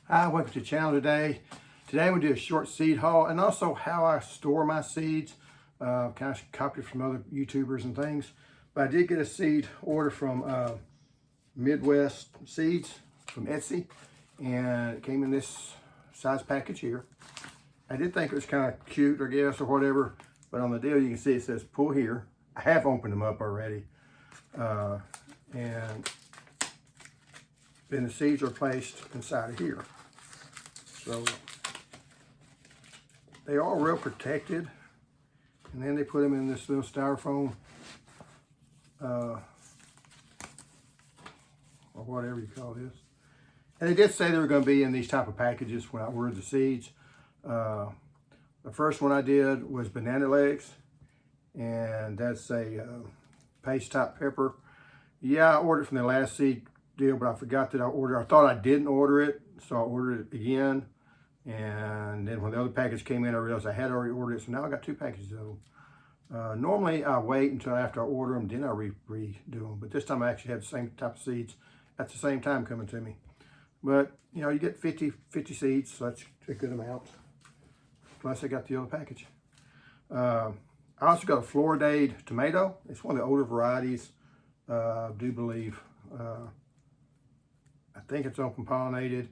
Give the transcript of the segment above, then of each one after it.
Hi, welcome to the channel today. Today we do a short seed haul and also how I store my seeds. Kind of copied from other YouTubers and things. But I did get a seed order from Midwest Seeds from Etsy. And it came in this size package here. I did think it was kind of cute, I guess, or whatever. But on the deal you can see it says pull here. I have opened them up already. And then the seeds are placed inside of here. So they are real protected, and then they put them in this little styrofoam or whatever you call this. And they did say they were going to be in these type of packages when I ordered the seeds. The first one I did was banana legs, and that's a paste top pepper. Yeah, I ordered it from the last seed deal, but I forgot that I ordered. I thought I didn't order it, so I ordered it again. And then when the other package came in, I realized I had already ordered it, so now I got two packages of them. Normally I wait until after I order them, then I redo them. But this time I actually had the same type of seeds at the same time coming to me. But you know, you get 50 seeds, so that's a good amount. Plus I got the other package. I also got a Floridade tomato. It's one of the older varieties, I do believe. I think it's open pollinated,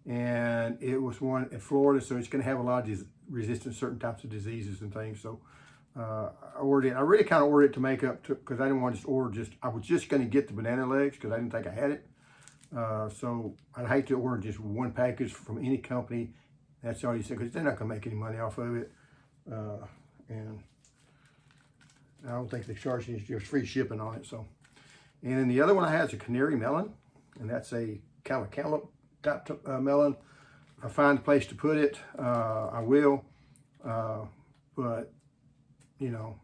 and it was one in Florida, so it's going to have a lot of resistance to certain types of diseases and things. So I ordered it. I really kind of ordered it to make up to, because I didn't want to just order I was just going to get the banana legs because I didn't think I had it. So I'd hate to order just one package from any company. That's all you said, because they're not going to make any money off of it. And I don't think they charge you just free shipping on it. So, and then the other one I had is a canary melon, and that's a kind of a cantaloupe type melon. If I find a place to put it, I will. But you know,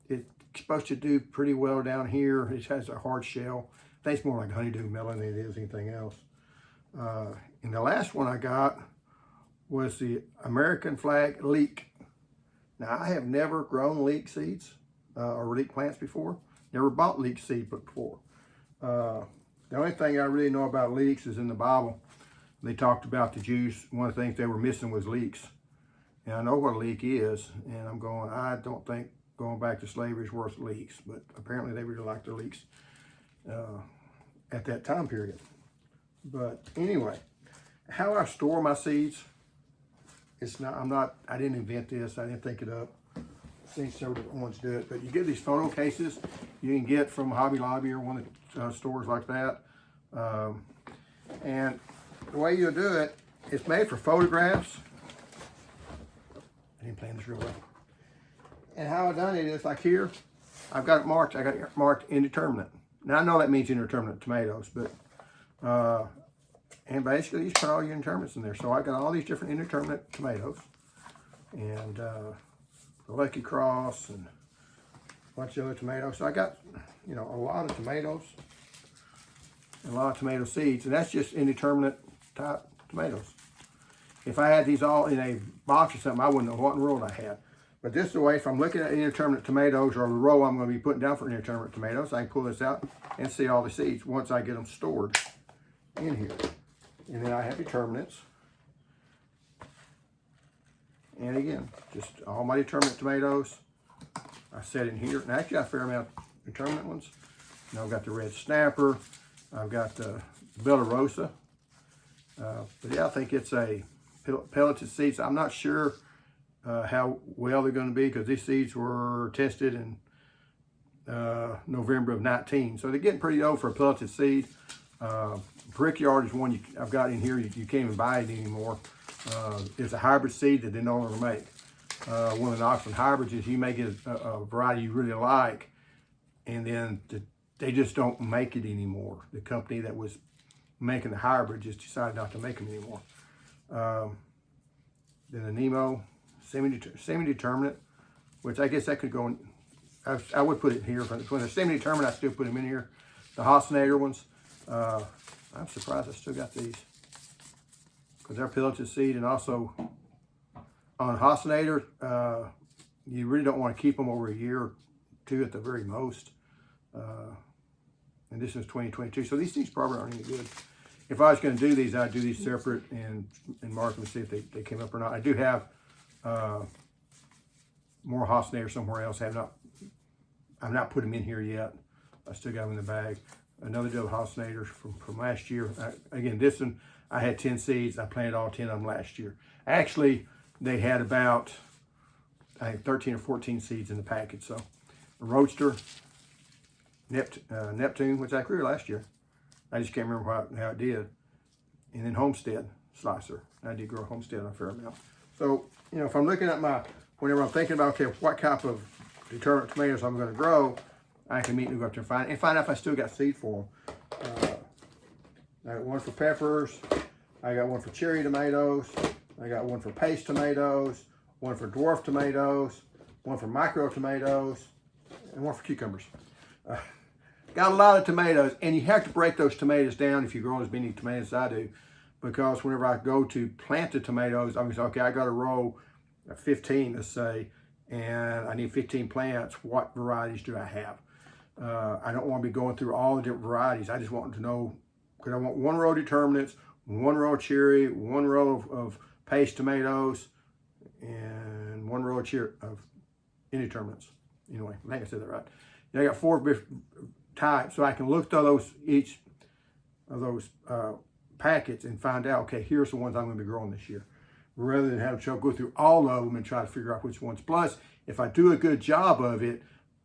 it's supposed to do pretty well down here. It has a hard shell. I think it's more like honeydew melon than it is anything else. And the last one I got was the American flag leek. Now I have never grown leek seeds or leek plants before. Never bought leek seed before. The only thing I really know about leeks is in the Bible. They talked about the Jews. One of the things they were missing was leeks. And I know what a leek is. And I'm going, I don't think going back to slavery is worth leeks. But apparently they really liked their leeks at that time period. But anyway, how I store my seeds, I didn't invent this. I didn't think it up. I've seen several different ones do it. But you get these photo cases you can get from Hobby Lobby or one of the stores like that. And the way you do it, it's made for photographs. I didn't plan this real well. And how I've done it is like here, I've got it marked. I got it marked indeterminate. Now I know that means indeterminate tomatoes, but and basically you put all your indeterminates in there. So I got all these different indeterminate tomatoes, and the Lucky Cross and a bunch of other tomatoes. So I got, you know, a lot of tomatoes and a lot of tomato seeds, and that's just indeterminate type tomatoes. If I had these all in a box or something, I wouldn't know what in the world I had. But this is the way, if I'm looking at indeterminate tomatoes or the row I'm going to be putting down for indeterminate tomatoes, I can pull this out and see all the seeds once I get them stored in here. And then I have determinates. And again, just all my determinate tomatoes I set in here. And actually, I have a fair amount of determinate ones. Now I've got the red snapper. I've got the Bella Rosa. But yeah, I think it's a pelleted seeds. I'm not sure how well they're going to be because these seeds were tested in November of 19. So they're getting pretty old for a pelleted seed. Brickyard is one I've got in here. You can't even buy it anymore. It's a hybrid seed that they no longer make. One of the knocks on hybrids is you may get a variety you really like, and then they just don't make it anymore. The company that was making the hybrid just decided not to make them anymore. Then the Nemo semi-determinate, which I guess that could go in. I would put it here. When they're semi-determinate, I still put them in here. The Hosinator ones, I'm surprised I still got these because they're pelleted seed. And also on Hosinator, you really don't want to keep them over a year or two at the very most. And this is 2022, so these things probably aren't any good. if I was going to do these, I'd do these separate and mark them to see if they came up or not. I do have more Hosnader somewhere else. I've not put them in here yet. I still got them in the bag. Another deal of Hosnaders from last year. Again, this one, I had 10 seeds. I planted all 10 of them last year. Actually, they had about, I think, 13 or 14 seeds in the package. So, a Roadster, Neptune, which I grew last year. I just can't remember how it did. And then Homestead Slicer. I did grow Homestead a fair amount. So, you know, if I'm looking at whenever I'm thinking about, okay, what type of determinate tomatoes I'm going to grow, I can immediately go up there and find out if I still got seed for them. I got one for peppers. I got one for cherry tomatoes. I got one for paste tomatoes, one for dwarf tomatoes, one for micro tomatoes, and one for cucumbers. Got a lot of tomatoes, and you have to break those tomatoes down if you grow as many tomatoes as I do, because whenever I go to plant the tomatoes, I'm going to say, okay, I got a row of 15, let's say, and I need 15 plants. What varieties do I have? I don't want to be going through all the different varieties. I just want to know, because I want one row of determinants, one row of cherry, one row of paste tomatoes, and one row of indeterminates. Anyway, I think I said that right. I got 4 different types, so I can look through each of those packets and find out, okay, here's the ones I'm going to be growing this year, rather than have to go through all of them and try to figure out which ones. Plus, if I do a good job of it,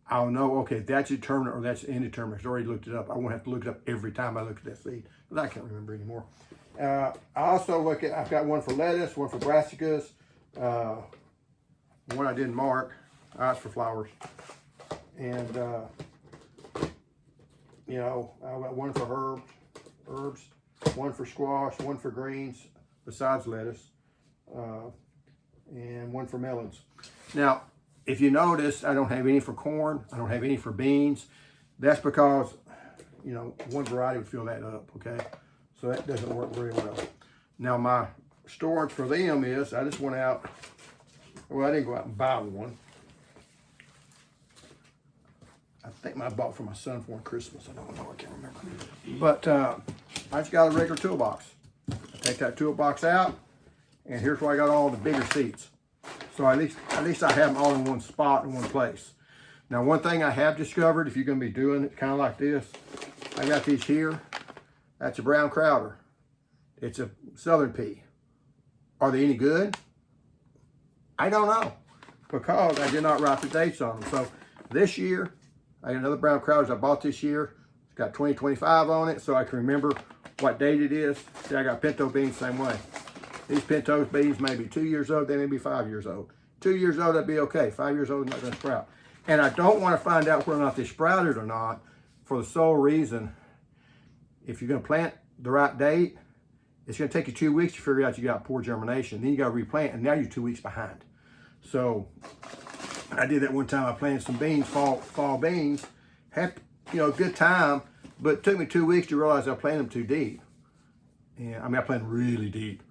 I'll know, okay, that's a determinate or that's indeterminate. I've already looked it up. I won't have to look it up every time I look at that seed, but I can't remember anymore. I also I've got one for lettuce, one for brassicas, one I didn't mark, that's for flowers. And, you know, I've got one for herbs, one for squash, one for greens, besides lettuce, and one for melons. Now, if you notice, I don't have any for corn. I don't have any for beans. That's because, you know, one variety would fill that up, okay? So that doesn't work very well. Now, my storage for them is, I just went out, well, I didn't go out and buy one. I think I bought for my son for Christmas. I don't know, I can't remember. But I just got a regular toolbox. I take that toolbox out, and here's where I got all the bigger seeds. So at least I have them all in one spot, in one place. Now, one thing I have discovered, if you're going to be doing it kind of like this, I got these here. That's a brown crowder. It's a southern pea. Are they any good? I don't know, because I did not write the dates on them. So this year, I got another brown crowders I bought this year. It's got 2025 on it, so I can remember what date it is. See, I got pinto beans same way. These pinto beans may be 2 years old, they may be 5 years old. 2 years old, that'd be okay. 5 years old, not gonna sprout. And I don't want to find out whether or not they sprouted or not, for the sole reason, if you're gonna plant the right date, it's gonna take you 2 weeks to figure out you got poor germination. Then you gotta replant, and now you're 2 weeks behind. So I did that one time. I planted some beans, fall beans. Had, you know, a good time, but it took me 2 weeks to realize I planted them too deep. And I mean, I planted really deep.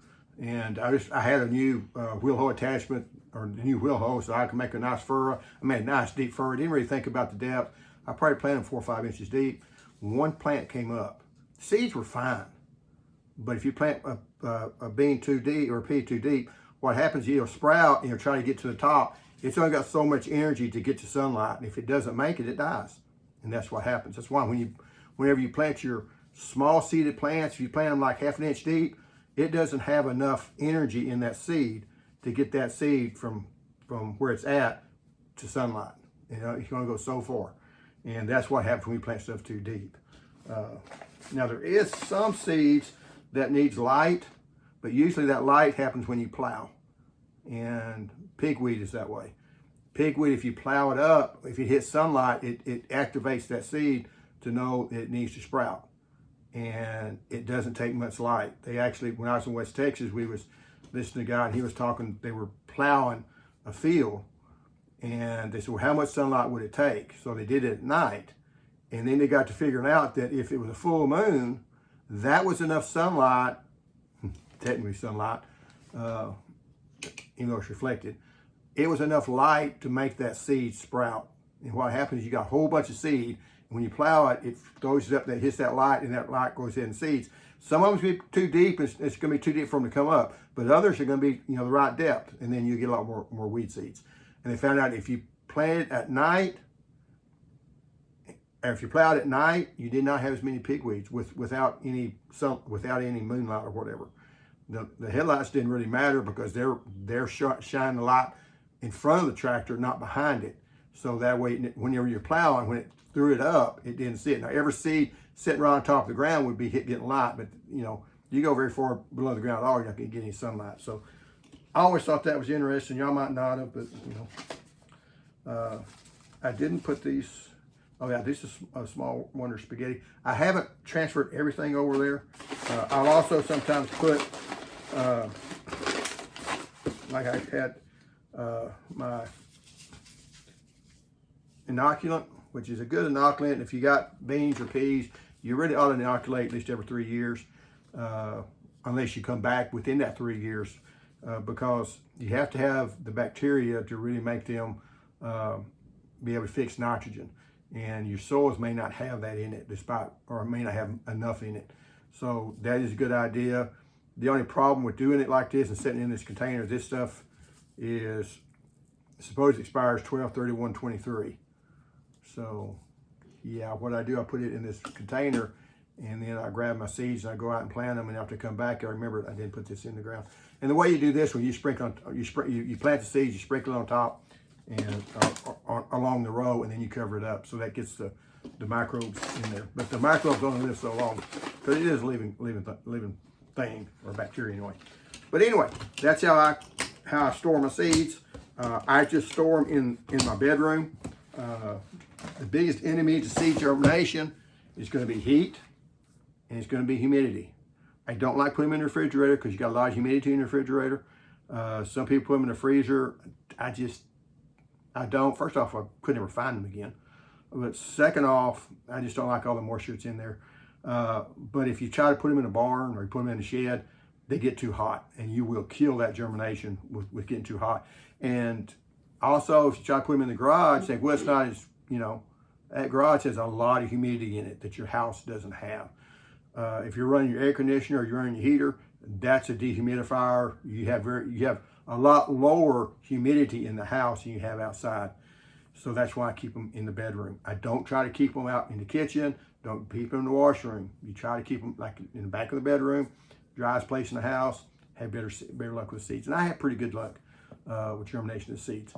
And I had a new wheel hoe attachment, or the new wheel hoe, so I could make a nice furrow. I made a nice deep furrow. I didn't really think about the depth. I probably planted them 4 or 5 inches deep. One plant came up. Seeds were fine, but if you plant a bean too deep or a pea too deep, what happens is it'll sprout and you'll try to get to the top. It's only got so much energy to get to sunlight, and if it doesn't make it, it dies. And that's what happens. That's why whenever you plant your small seeded plants, if you plant them like 1/2 an inch deep, it doesn't have enough energy in that seed to get that seed from where it's at to sunlight. You know, it's going to go so far. And that's what happens when we plant stuff too deep. Now, there is some seeds that needs light, but usually that light happens when you plow. And pigweed is that way. Pigweed, if you plow it up, if it hits sunlight, it activates that seed to know it needs to sprout. And it doesn't take much light. They actually, when I was in West Texas, we was listening to a guy, and he was talking, they were plowing a field, and they said, well, how much sunlight would it take? So they did it at night. And then they got to figuring out that if it was a full moon, that was enough sunlight, technically sunlight, even though it's reflected, it was enough light to make that seed sprout. And what happens is you got a whole bunch of seed, when you plow it, it throws it up, that hits that light, and that light goes in seeds. Some of them be too deep, it's going to be too deep for them to come up, but others are going to be, the right depth, and then you get a lot more weed seeds. And they found out if you plant it at night, or if you plowed at night, you did not have as many pigweeds without any moonlight or whatever. The headlights didn't really matter because they're shining the light in front of the tractor, not behind it. So that way, whenever you're plowing, when it threw it up, it didn't see it. Now, every seed sitting right on top of the ground would be getting light, but you go very far below the ground at all, you're not going to get any sunlight. So I always thought that was interesting. Y'all might not have, but I didn't put these. Oh yeah, this is a small Wonder spaghetti. I haven't transferred everything over there. I'll also sometimes put, like I had my inoculant, which is a good inoculant. If you got beans or peas, you really ought to inoculate at least every 3 years, unless you come back within that 3 years, because you have to have the bacteria to really make them be able to fix nitrogen. And your soils may not have that in it, or may not have enough in it. So that is a good idea. The only problem with doing it like this and setting it in this container, this stuff is supposed to expires 12/31/23. So yeah, what I do, I put it in this container, and then I grab my seeds and I go out and plant them. And after I come back, I remember I didn't put this in the ground. And the way you do this, when you sprinkle, you plant the seeds, you sprinkle it on top and along the row, and then you cover it up, so that gets the microbes in there. But the microbes only live so long, because it is a living thing, or bacteria anyway. But anyway, that's how I store my seeds. I just store them in my bedroom. The biggest enemy to seed germination is going to be heat, and it's going to be humidity. I don't like putting them in the refrigerator because you got a lot of humidity in the refrigerator. Some people put them in the freezer. I don't. First off, I could never find them again. But second off, I just don't like all the moisture that's in there. But if you try to put them in a barn or you put them in a shed, they get too hot, and you will kill that germination with getting too hot. And also, if you try to put them in the garage, say, well, it's not as, that garage has a lot of humidity in it that your house doesn't have. If you're running your air conditioner or you're running your heater, that's a dehumidifier. You have a lot lower humidity in the house than you have outside. So that's why I keep them in the bedroom. I don't try to keep them out in the kitchen. Don't keep them in the washroom. You try to keep them like in the back of the bedroom, driest place in the house, have better luck with seeds. And I have pretty good luck with germination of seeds.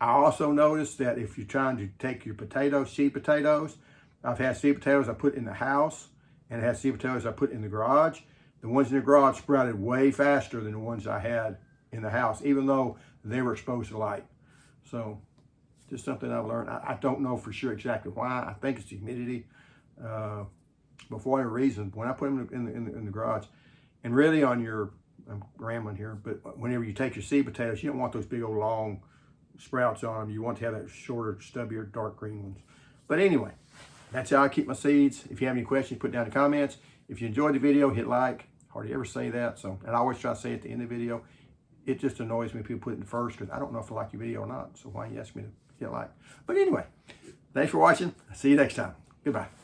I also noticed that if you're trying to take your potatoes, seed potatoes, I've had seed potatoes I put in the house, and I had seed potatoes I put in the garage. The ones in the garage sprouted way faster than the ones I had in the house, even though they were exposed to light. So just something I've learned. I don't know for sure exactly why. I think it's the humidity. But for whatever reason, when I put them in the garage, and really on your, I'm rambling here, but whenever you take your seed potatoes, you don't want those big old long sprouts on them. You want to have that shorter, stubbier, dark green ones. But anyway, that's how I keep my seeds. If you have any questions, put down in the comments. If you enjoyed the video, hit like. Hardly ever say that. So, and I always try to say at the end of the video. It just annoys me when people put it in first, because I don't know if I like your video or not. So why you ask me to hit like? But anyway, thanks for watching. See you next time. Goodbye.